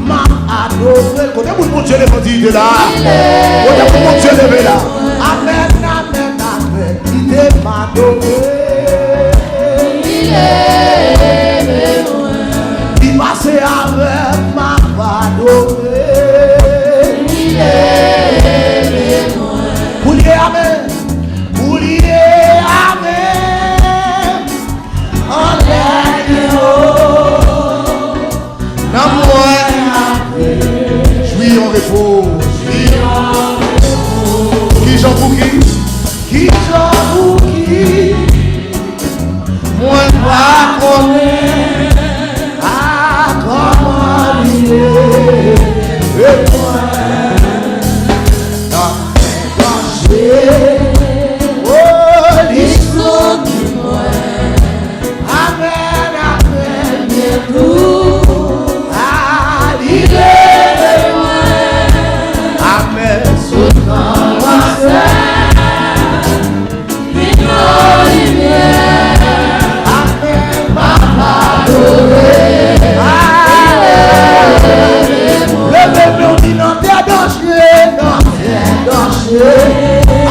m'a adoré. Côté mon Dieu levé là. Côté mon Dieu levé là. Amen, amen, amen. Il m'a adoré. Il passe avec m'a adoré. Boulier amen. Boulier amen. En l'air. Dans moi. Jouis en repos. Qui j'en pour qui? Qui j'en pour qui? Moi pas connaître à comment lier et moi dans mes dangers. Oh, l'histoire de moi. Amen, amen, bien tout. Ah, l'idée de moi. Amen, soutenant moi seul.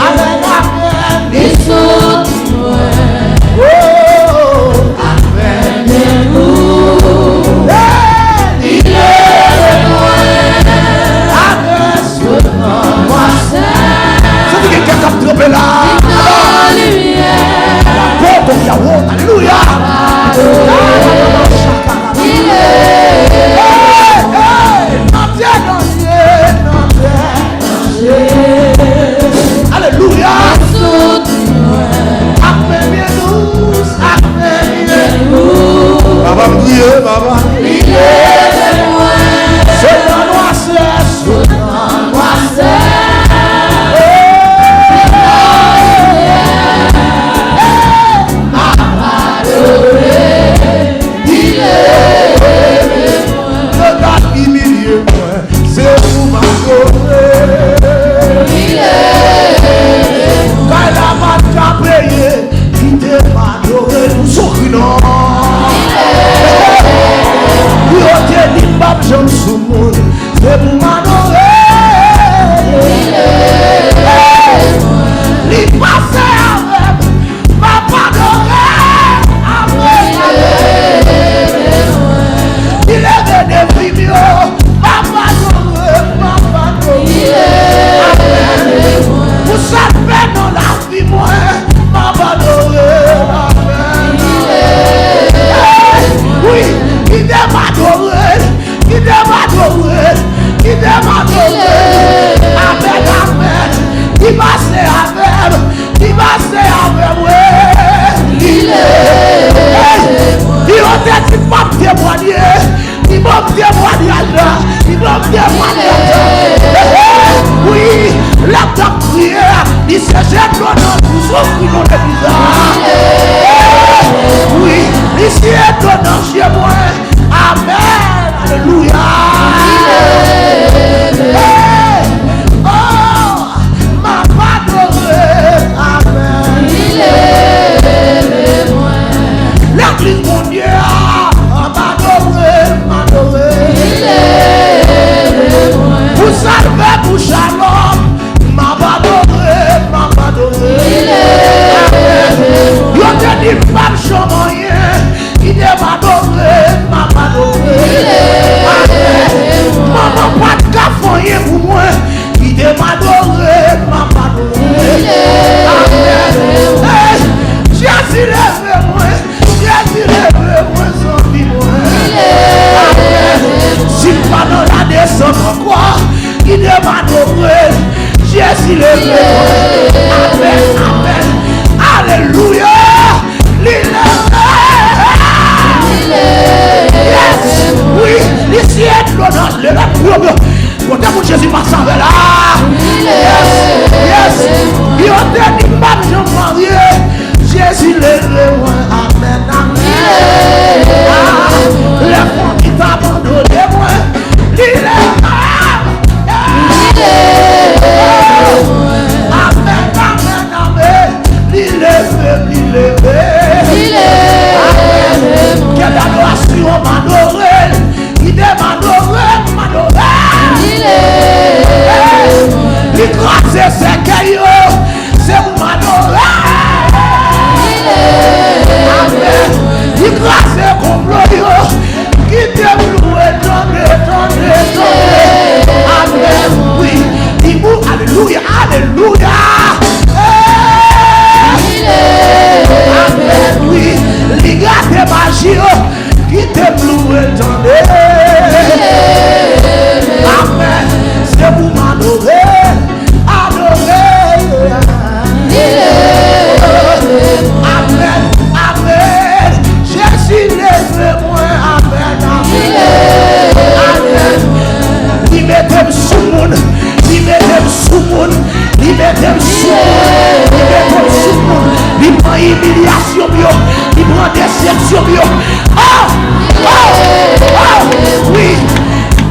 Amen, amen, les autres, oh, amen, nous, il est loin, amen, seulement moi seul. C'est quelqu'un qui a trompé là. La porte au Yahweh, alléluia. Il est, alléluia. Amen, bien douce. Amen, bien douce. Baba priez, Baba. Il est loin. Seulement moi seul. Seulement moi seul. Il est loin. Regarde humilié moi. C'est pour m'adorer. Il est quand la marque a payé, il te m'a adoré, nous sommes non. Il est dit, Bab, je me souviens, c'est pour m'adorer. Il passe avec, m'a pas adoré. Il est venu mieux, m'a pas adoré, m'a pas adoré. Vous savez dans la vie, moi, m'a adoré. Oui, il m'a adoré. Il m'a adoré. Il m'a adoré. Amen, amen. Il va se avec. Il va se avec. Il est. Il va te témoigner. Il va me témoigner là. Il va me témoigner là. Oui, la prière, il se jette dans nous souffrir dans le visage. Oui, ici est ton chez moi. Amen. Alléluia. Oh, ma adoré. Amen. Il est loin. L'église mondiale, m'adoré. Il est loin. Vous salvez pour shalom. M'a adoré. Il est loin. Yo te dit pas de moyen. Il m'a adoré. qui t'aime louer t'en amen, c'est pour m'adorer, adorer. Amen, amen, Jésus lève moi, amen, amen, amen. Il met sous monde, il met sous monde, il met sous monde, il prend humiliation, il prend déception, oui,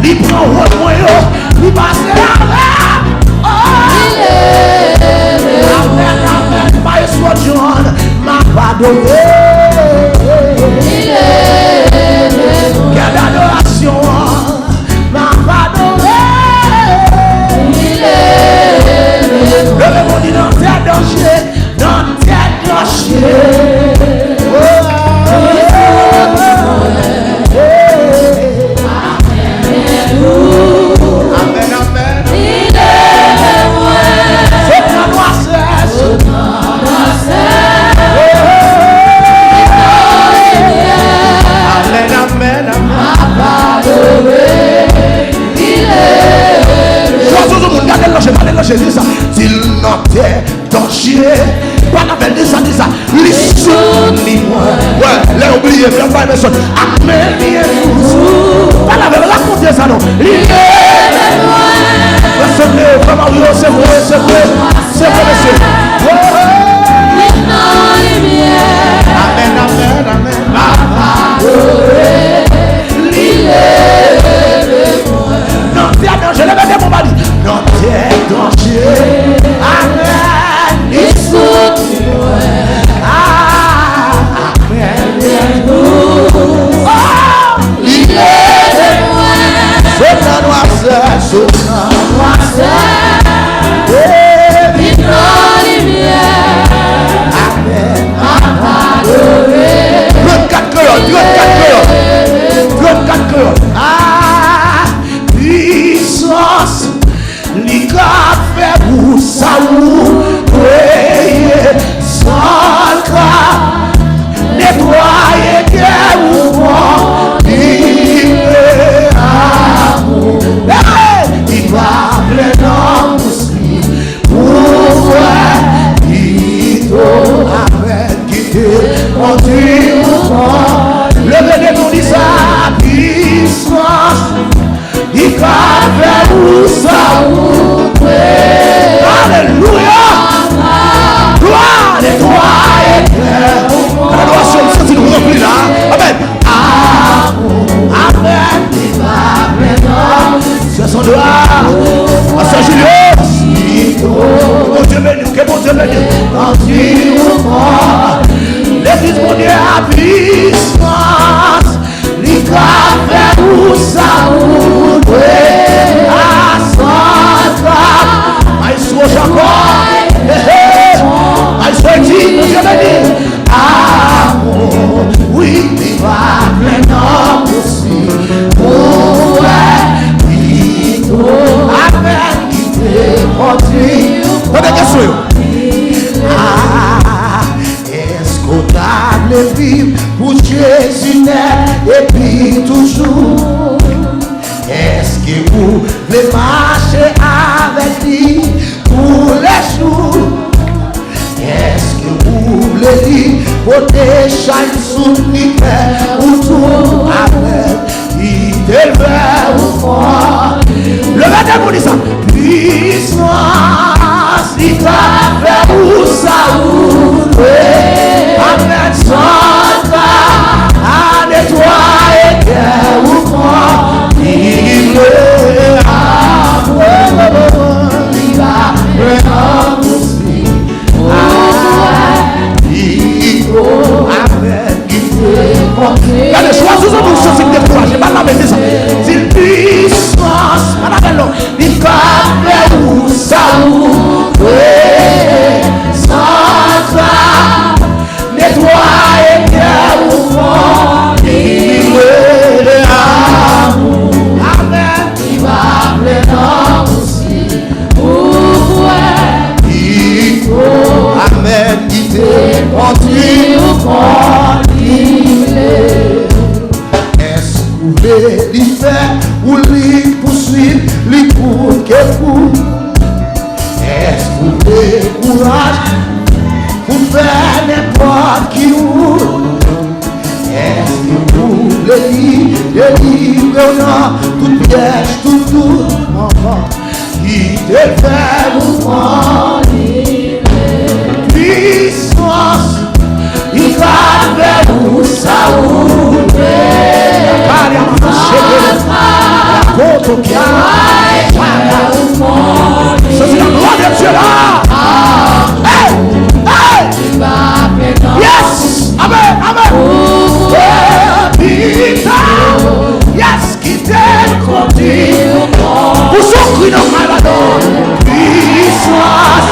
il prend rôle moi, il passe la amen, amen, my soul John, ma pardonné. Quelle adoration, ma pardonné. Le monde dit dans tes dangers, dans tes dangers. Amen, amen. Jésus, s'il n'était danger, pas la peine de ça, l'issue, moi. Ouais, l'ai oublié, mais pas personne. Amen, pas la peine de raconter ça, non. Recevez, vraiment, c'est vrai, monsieur. Amen, amen, amen. Non, t'es danger, le mec mon mari. Non, t'es danger. Amen. Il soutient. Amen. Oh, il est de moi. C'est la noirceur. Amen. 34 cœurs. Ah, puissance, les cafés pour ça ou prier, sans cas, nettoyer guerre ou mort, il va pleinement aussi, pourquoi il doit avec quitter, conduire ou mort, le venez nous dit ça, puissance, il café pour ça ou alléluia, gloire et toi et cœur. L'adoration, c'est une reprise là. Amen. Amen. C'est son doigt. Saint Julien. Que bon Dieu bénisse. Que bon Dieu bénisse. L'église mondiale à puissance. Les cafés pour ça ou oui, il va pleinement aussi. Amen, qui t'est conduit. Est-ce qu'on t'a le vivre pour Jésus et puis toujours? Est-ce que vous voulez marcher avec lui tous les jours? Est-ce que vous voulez dire porter chaque souvenir ou tout? Amen. Il t'élève au fond. Le matin vous dit ça. Puissance, il t'a fait pour ça. Amen. Sans à nettoyer guerre ou fond. Il va vraiment aussi. Amen. Regardez, choisissez vous ceci découragé. Pas la bête ça. C'est puissance. Pas la bête non. Il va faire où ça ou sans nettoyer guerre ou fond. Il est amour. Amen. Il va pleinement aussi. Amen. Il t'est conduit au fond. Mais il fait ou il poursuit, il court que court. Est-ce que vous décourage pour faire n'importe qui roule? Est-ce que vous voulez délivrer tout piège, tout qui te fait vous prendre puissance? Il va vers vous saouler. C'est la gloire de Dieu là. Hey, hey. Yes, amen, amen. Yes, qui t'aime continue. Pour son cri de malade, puissance,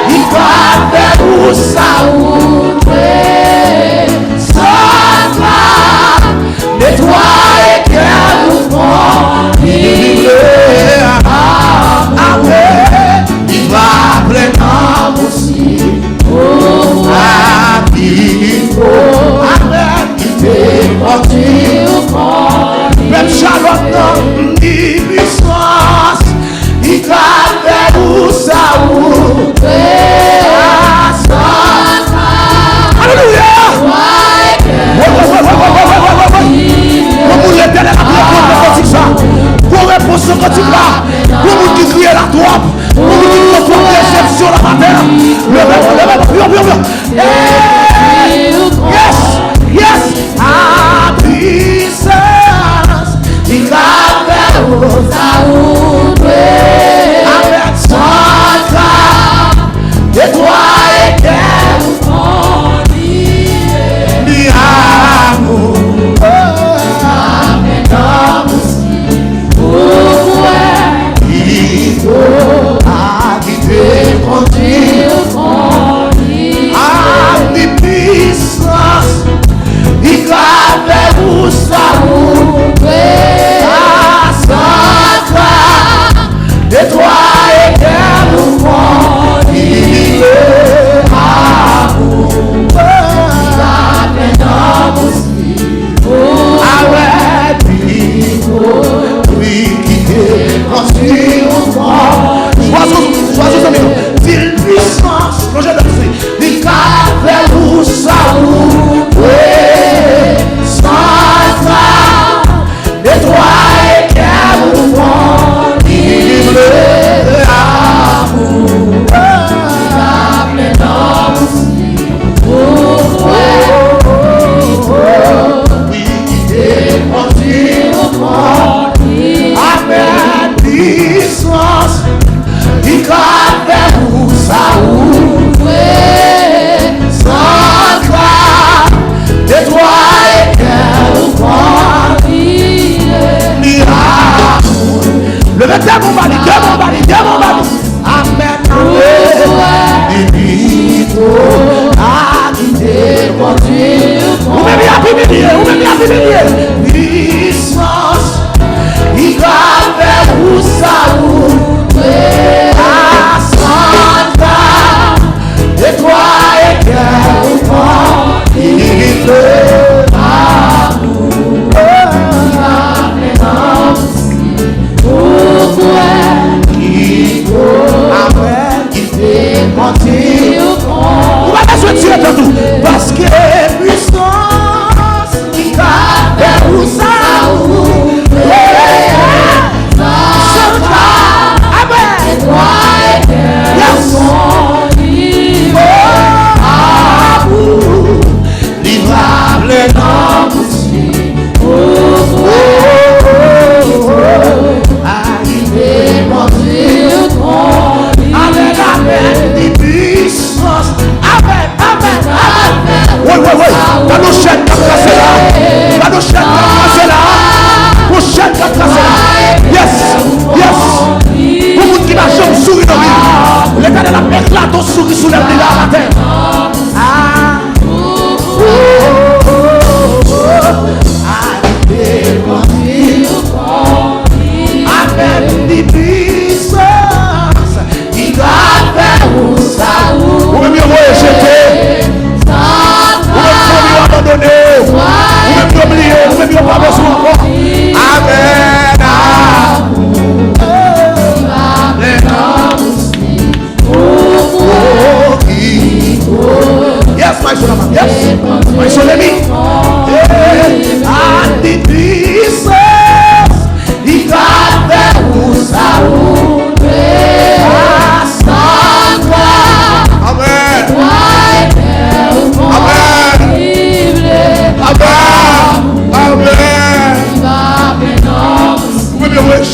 il va vers vous saouler. Sans nettoyer quel mouvement il est. Amen. Il va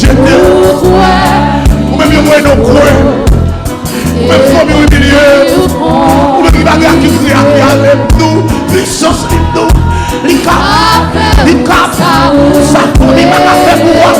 rejeté. Ou même il y a nos coins. Ou même famille au milieu. Ou même il va y qui fait avec nous. Puissance de nous. Les cap. Ça pour les mains à faire pour moi.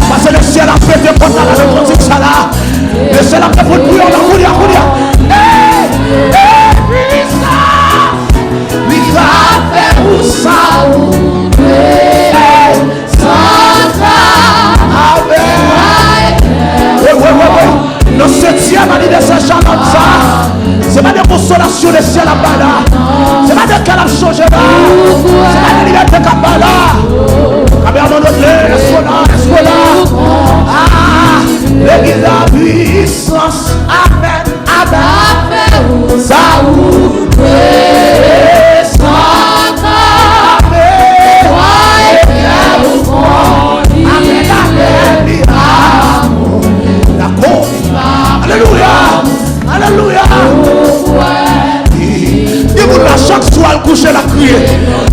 Parce que le ciel a fait des portes à la musique ça là. Le ciel a fait pour nous, on a courir. Le 7e anniversaire Shalom ça. C'est pas de consolation le ciel à bas là. C'est pas de qu'elle a changé là. C'est pas de liberté qu'à bas là. Cabernet de l'Est, ah, l'église à puissance, amen, ça vous alléluia. Chaque soir elle couche la crier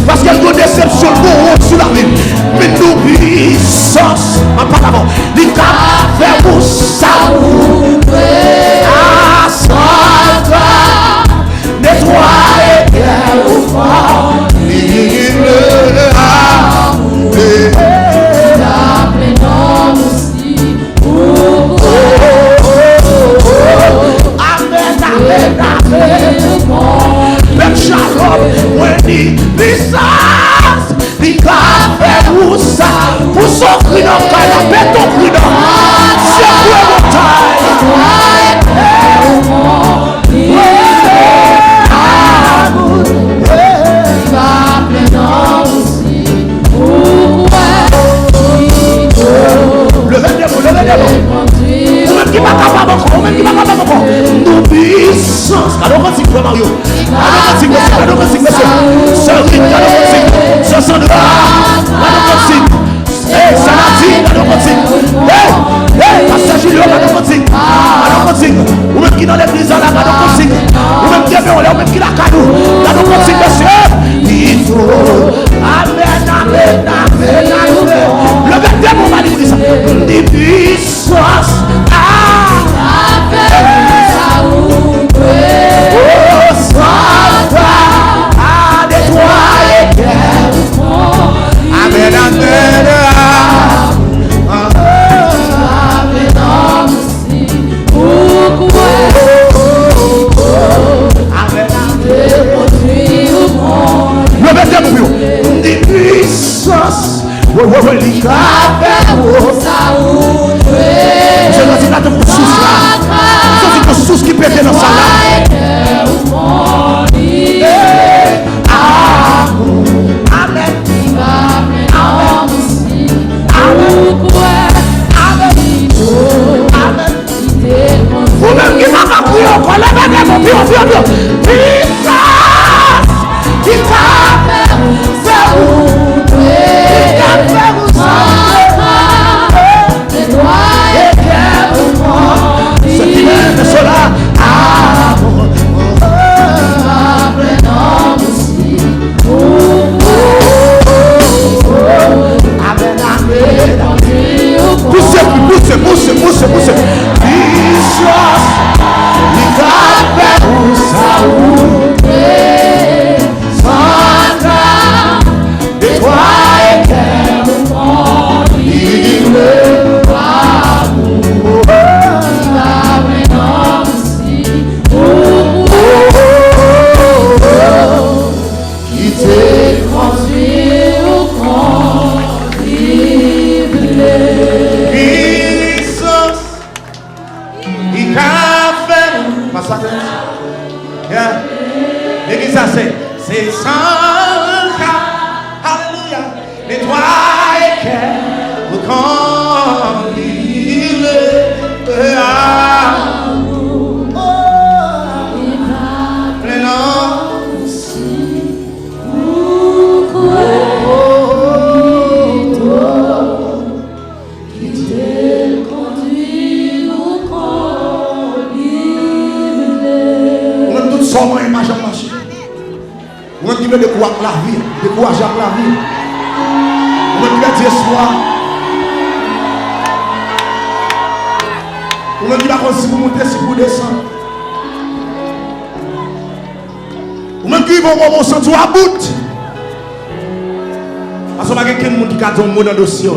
parce qu'elle doit déception pour sur la vie. Mais nous puissance en parlant les cas vers vous ça vous nettoyer vous même Shalom, when he puissance, the café pour ça, pour s'offrir dans la béton prudent, c'est pour mon qui va capable encore, même qui va capable encore. Nous puissance. Alors on dit quoi Mario? Alors on dit monsieur, alors on dit monsieur. Ce rythme, alors on dit. Ce son de là, alors on dit. Hey, Saladin, alors on dit. Hey, Pasteur Julien, alors on dit. Alors on dit. Ou même qui dans l'église là, alors on dit. Ou même qui est venu, ou même qui l'a cadeau. Alors on dit monsieur. Il faut. Amen. Le vecteur pour ma dire ça. Des puissances. Sous qui pète dans sa vous-même qui m'a appris encore, levez-vous, bien. Qui poussez. Yeah. ça c'est sans cas. Alléluia. Nettoie qu'elle quand il est Comment il marche à marcher? On dit décourager la vie, décourager la vie. On dit dire espoir. On dit pas si vous montez, si vous descendez. On dit bon sens à bout. Parce qu'on a quelqu'un qui a un mot dans le dossier.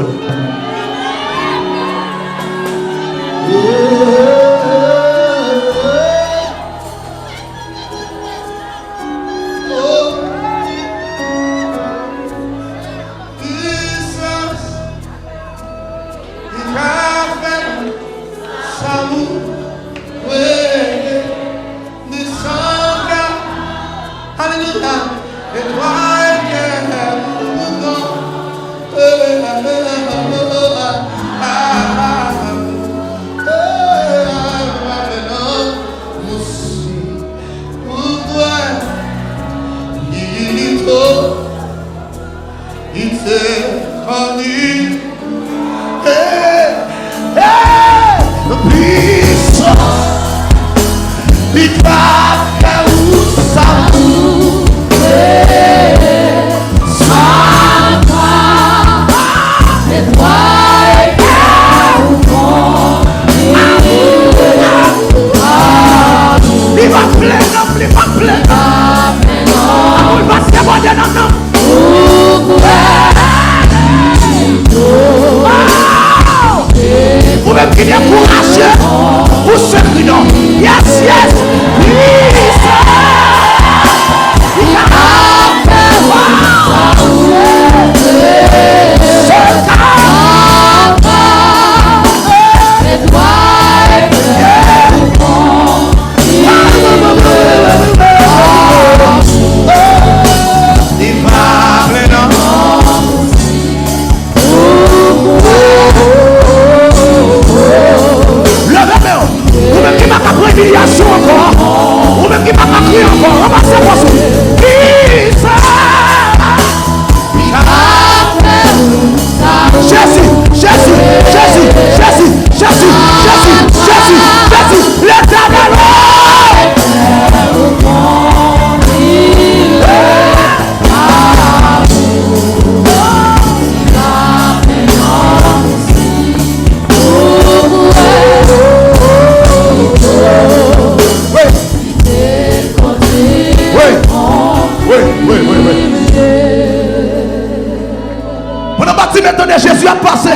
Jésus a passé.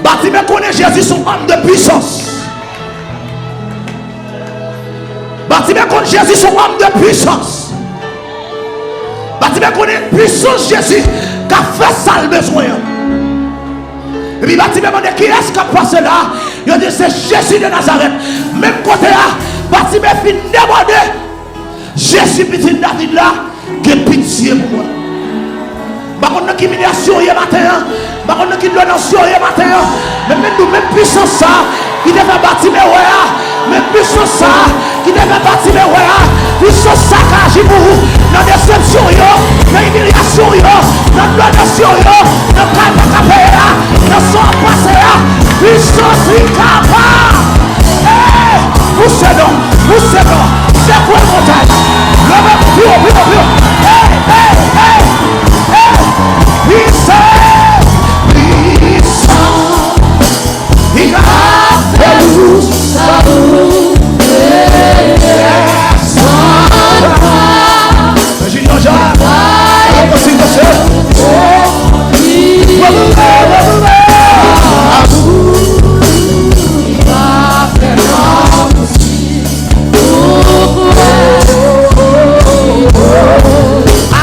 Bartimée connaît Jésus, son homme de puissance. Bartimée connaît Jésus, son homme de puissance. Bartimée connaît puissance Jésus qui a fait ça le besoin. Et puis Bartimée demande qui est-ce qui a passé là? Il dit c'est Jésus de Nazareth. Même côté là, Bartimée finit de demander Jésus petit David là, qui est pitié pour moi. Par contre, qui humiliation hier matin, par contre, qui donation hier matin, mais même puissance ça, qui devait bâtir mes rois, même puissance ça, qui devait bâtir mes rois, puissance ça qui agit pour vous, dans la déception, dans l'humiliation, dans la donation, dans le calme de dans son passé, puissance qui est capable. Poussez donc, c'est quoi le montagne? Le même plus haut.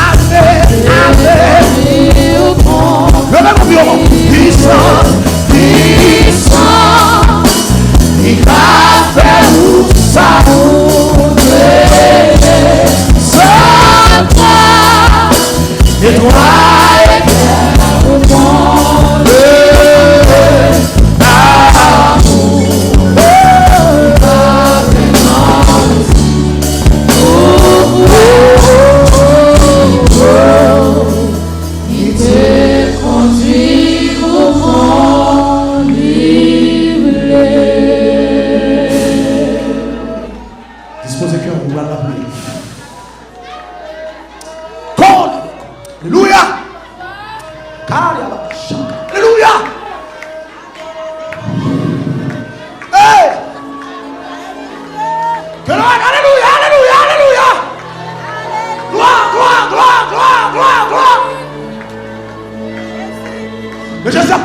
Amen.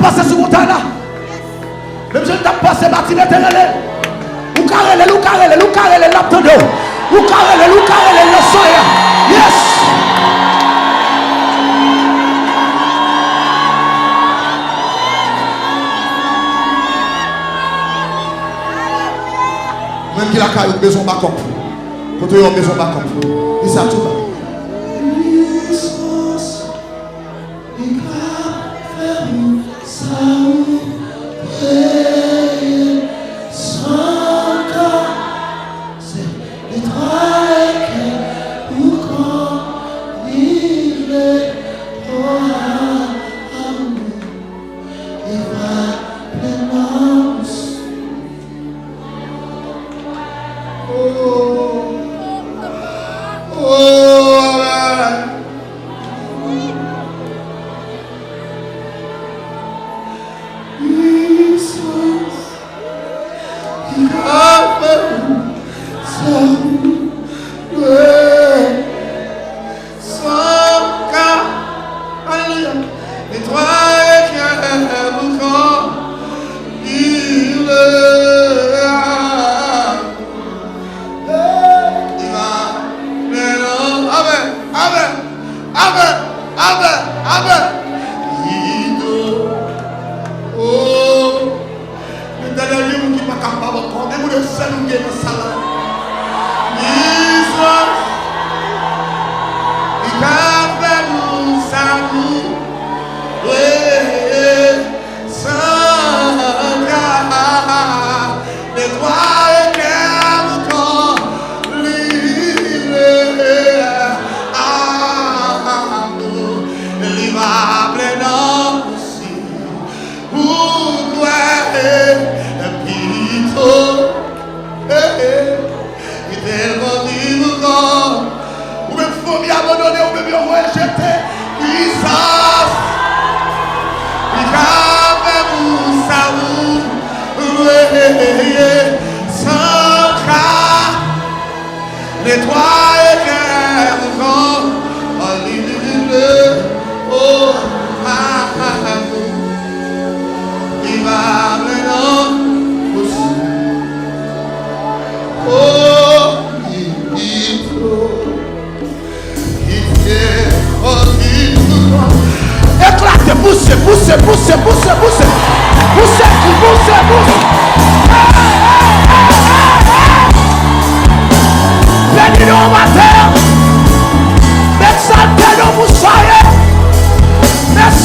passé sur mon là. Même jeune t'a passé bâtiment terrelé. Ou carrelé, ou carrelé, ou carrelé, l'abdodo. Ou carrelé, le soya. Yes. Même qui la caille, ou besoin backup. Quand tu as besoin backup. Il s'est tout.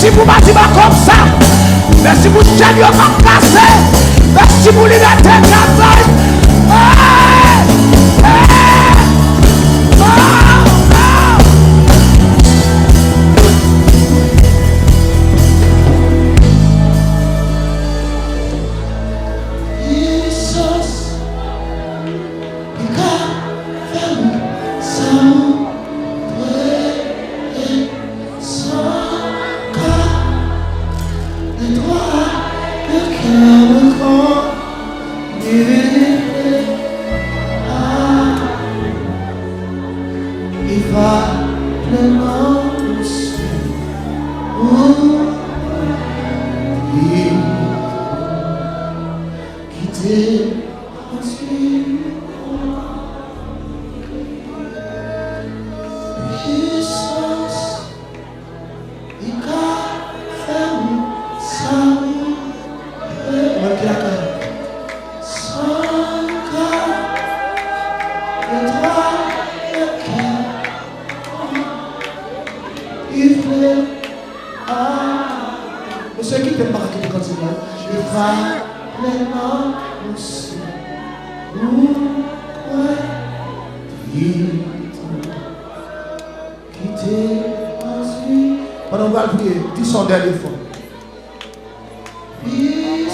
Merci pour bâtiment comme ça. Merci pour chaîne comme cassé. Merci pour liberté travail. On va le prier, dis son dernier fois. Jesus,